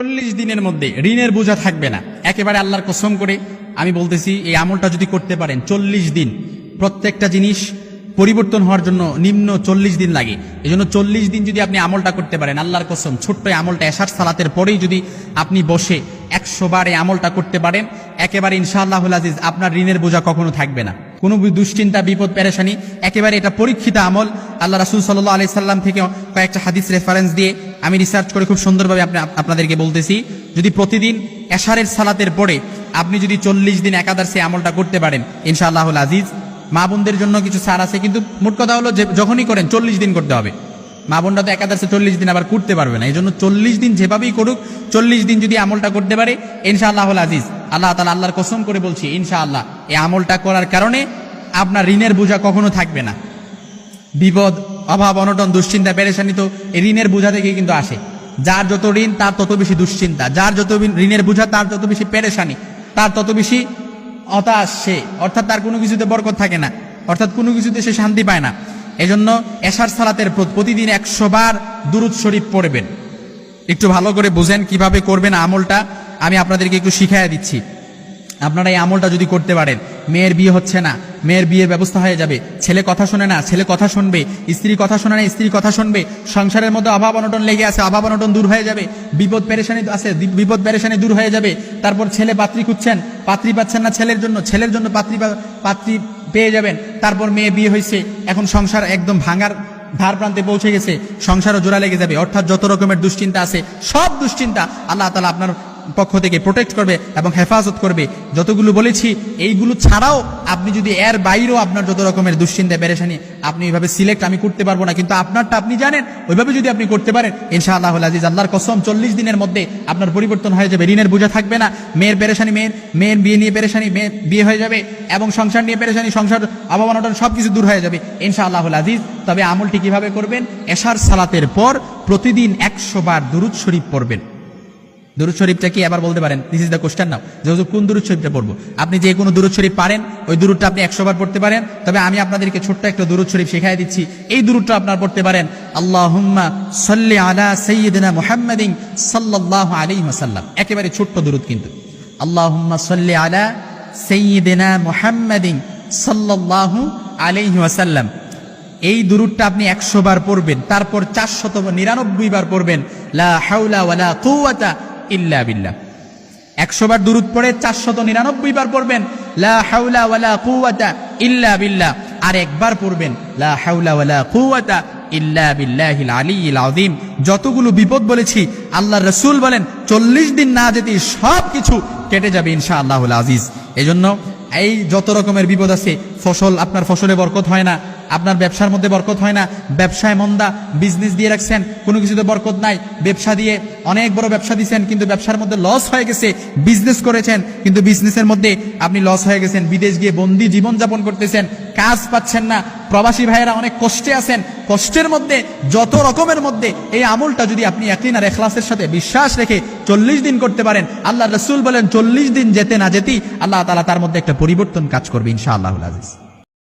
40 দিনের মধ্যে ঋণের বোঝা থাকবে না। একেবারে আল্লাহর কসম করে আমি বলতেছি, এই আমলটা যদি করতে পারেন 40 দিন, প্রত্যেকটা জিনিস পরিবর্তন হওয়ার জন্য নিম্ন 40 দিন লাগে। এই জন্য 40 দিন যদি আপনি আমলটা করতে পারেন, আল্লাহর কসম, ছোট্ট আমলটা এশার সালাতের পরেই যদি আপনি বসে 100 বার এই আমলটা করতে পারেন, একেবারে ইনশাআল্লাহুল আজিজ আপনার ঋণের বোঝা কখনো থাকবে না। কোনো দুশ্চিন্তা, বিপদ, পেরেশানি, একেবারে এটা পরীক্ষিত আমল। আল্লাহ রাসূল সাল্লাল্লাহু আলাইহি সাল্লাম থেকে কয়েকটা হাদিস রেফারেন্স দিয়ে আমি রিসার্চ করে খুব সুন্দরভাবে আপনাদেরকে বলতেছি। যদি প্রতিদিন এশারের সালাতের পরে আপনি যদি 40 দিন একাদারসে আমলটা করতে পারেন, ইনশাআল্লাহুল আজিজ, মা বোনদের জন্য কিছু ছাড় আছে, কিন্তু মোট কথা হলো যে যখনই করেন 40 দিন করতে হবে। মা বোনরা তো একাদারসে 40 দিন আবার করতে পারবে না, এই জন্য 40 দিন যেভাবেই করুক, 40 দিন যদি আমলটা করতে পারে, ইনশাআল্লাহুল আজিজ, আল্লাহ তাআলা, আল্লাহর কসম করে বলছি, ইনশাআল্লাহ এই আমলটা করার কারণে আপনার ঋণের বোঝা কখনো থাকবে না। বিপদ, অভাব, অনটন, দুশ্চিন্তা, পেরেশানি তো এই ঋণের বোঝা থেকে কিন্তু আসে। যার যত ঋণ তার তত বেশি দুশ্চিন্তা, যার যত ঋণের বোঝা তার তত বেশি পেরেশানি, তার তত বেশি হতাশ সে, অর্থাৎ তার কোনো কিছুতে বরকত থাকে না, অর্থাৎ কোনো কিছুতে সে শান্তি পায় না। এজন্য এশার সালাতের প্রতিদিন 100 বার দুরূদ শরীফ পড়বেন। একটু ভালো করে বুঝেন কিভাবে করবেন আমলটা, আমি আপনাদেরকে একটু শিখাইয়া দিচ্ছি। আপনারা এই আমলটা যদি করতে পারেন, মেয়ের বিয়ে হচ্ছে না, মেয়ের বিয়ের ব্যবস্থা হয়ে যাবে। ছেলে কথা শোনে না, ছেলে কথা শুনবে। স্ত্রী কথা শোনে না, স্ত্রী কথা শুনবে। সংসারের মধ্যে অভাব অনটন লেগে আছে, অভাব অনটন দূর হয়ে যাবে। বিপদ পেরেশানি আছে, বিপদ পেরেশানি দূর হয়ে যাবে। তারপর ছেলে পাত্রী খুঁজছেন, পাত্রী পাচ্ছেন না, ছেলের জন্য পাত্রী পেয়ে যাবেন। তারপর মেয়ে বিয়ে হয়েছে, এখন সংসার একদম ভাঙার ধার প্রান্তে পৌঁছে গেছে, সংসারও জোড়া লেগে যাবে। অর্থাৎ যত রকমের দুশ্চিন্তা আছে, সব দুশ্চিন্তা আল্লাহ তাআলা আপনার পক্ষ থেকে প্রোটেক্ট করবে এবং হেফাজত করবে। যতগুলো বলেছি এইগুলো ছাড়াও আপনি যদি এর বাইরেও আপনার যত রকমের দুশ্চিন্তা, পেরেশানি, আপনি এইভাবে সিলেক্ট আমি করতে পারবো না, কিন্তু আপনারটা আপনি জানেন, ওইভাবে যদি আপনি করতে পারেন, ইনশাআল্লাহুল আজিজ, আল্লাহর কসম, 40 দিনের মধ্যে আপনার পরিবর্তন হয়ে যাবে। ঋণের বোঝা থাকবে না, মেয়ের পেরেশানি, মেয়ের বিয়ে নিয়ে পেরেশানি, মেয়ের বিয়ে হয়ে যাবে, এবং সংসার নিয়ে পেরেশানি, সংসার অভাব অনটন সবকিছু দূর হয়ে যাবে ইনশাআল্লাহুল আজিজ। তবে আমলটি কিভাবে করবেন? এশার সালাতের পর প্রতিদিন 100 বার দুরূদ শরীফ পড়বেন। দুরূদ শরীফটা কি আবার বলতে পারেন? দিস ইজ দ্য কোশ্চেন নাও, যে কোন দুরূদ শরীফটা পড়বো। আপনি যে কোনো দুরূদ শরীফ পারেন, ওই দুরূদটা আপনি 100 বার পড়তে পারেন। তবে আমি আপনাদেরকে ছোট্ট একটা দুরূদ শরীফ শেখাই দিচ্ছি, এই দুরূদটা আপনারা পড়তে পারেন। আল্লাহুম্মা সাল্লি আলা সাইয়্যিদিনা মুহাম্মাদিন সাল্লাল্লাহু আলাইহি ওয়াসাল্লাম। একেবারে ছোট্ট দুরূদ কিন্তু, আল্লাহুম্মা সাল্লি আলা সাইয়্যিদিনা মুহাম্মাদিন সাল্লাল্লাহু আলাইহি ওয়াসাল্লাম। এই দুরূদটা আপনি 100 বার পড়বেন, তারপর 499 বার পড়বেন, লা হাওলা ওয়ালা কুওয়াতা ইল্লা বিল্লাহ। 100 বার দুরূদ পড়ে 499 বার পড়বেন, লা হাওলা ওয়ালা কুওয়াতা ইল্লা বিল্লাহ। আর একবার পড়বেন, লা হাওলা ওয়ালা কুওয়াতা ইল্লা বিল্লাহিল আলিয়্যিল আযীম। যতগুলো বিপদ বলেছি, আল্লাহর রাসূল বলেন 40 দিন না যেতেই সব কিছু কেটে যাবে ইনশাআল্লাহুল আজিজ। এজন্য এই যত রকমের বিপদ আছে, আপনার ফসলে বরকত হয় না, আপনার ব্যবসার মধ্যে বরকত হয় না, ব্যবসায় মন্দা, বিজনেস দিয়ে রাখছেন, কোনো কিছুতে বরকত নাই, ব্যবসা দিয়ে অনেক বড় ব্যবসা দিয়েছেন কিন্তু ব্যবসার মধ্যে লস হয়ে গেছে, বিজনেস করেছেন কিন্তু বিজনেসের মধ্যে আপনি লস হয়ে গেছেন, বিদেশ গিয়ে বন্দি জীবনযাপন করতেছেন, কাজ পাচ্ছেন না, প্রবাসী ভাইয়েরা অনেক কষ্টে আছেন, কষ্টের মধ্যে, যত রকমের মধ্যে এই আমলটা যদি আপনি ইয়াকিন আর ইখলাসের সাথে বিশ্বাস রেখে 40 দিন করতে পারেন, আল্লাহর রাসূল বলেন 40 দিন যেতে না যেতেই আল্লাহ তাআলা তার মধ্যে একটা পরিবর্তন কাজ করবে ইনশাআল্লাহুল আজিজ।